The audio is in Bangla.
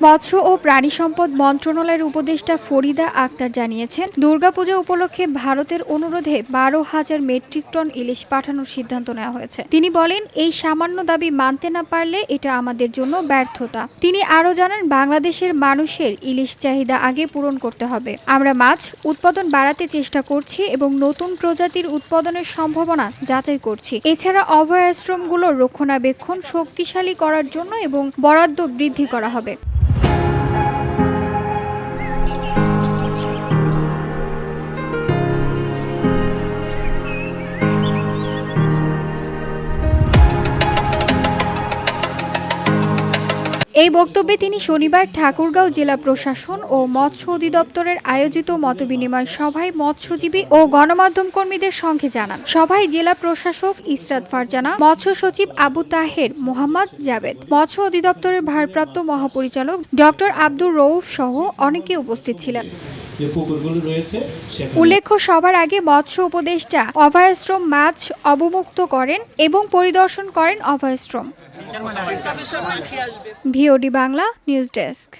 মৎস্য ও প্রাণী সম্পদ মন্ত্রণালয়ের উপদেষ্টা ফরিদা আক্তার জানিয়েছেন, দুর্গাপূজা উপলক্ষে ভারতের অনুরোধে 12,000 মেট্রিক টন ইলিশ পাঠানোর সিদ্ধান্ত নেওয়া হয়েছে। তিনি বলেন, এই সামান্য দাবি মানতে না পারলে এটা আমাদের জন্য ব্যর্থতা। তিনি আরও জানান, বাংলাদেশের মানুষের ইলিশ চাহিদা আগে পূরণ করতে হবে। আমরা মাছ উৎপাদন বাড়াতে চেষ্টা করছি এবং নতুন প্রজাতির উৎপাদনের সম্ভাবনা যাচাই করছি। এছাড়া অভয়াশ্রমগুলোর রক্ষণাবেক্ষণ শক্তিশালী করার জন্য এবং বরাদ্দ বৃদ্ধি করা হবে। এই বক্তব্যে তিনি শনিবার ঠাকুরগাঁও জেলা প্রশাসন ও মৎস্য অধিদপ্তরের আয়োজিত মতবিনিময় সভায় মৎস্যজীবী ও গণমাধ্যম কর্মীদের সঙ্গে জানান। সভায় জেলা প্রশাসক ইসরাত ফারজানা, মৎস্য সচিব আবু তাহের, মোহাম্মদ জাবেদ, মৎস্য অধিদপ্তরের ভারপ্রাপ্ত মহাপরিচালক ডক্টর আব্দুর রউফ সহ অনেকে উপস্থিত ছিলেন। উল্লেখ্য, সবার আগে মৎস্য উপদেষ্টা অভয়াশ্রম মাছ অবমুক্ত করেন এবং পরিদর্শন করেন অভয়াশ্রম। VOD Bangla news desk.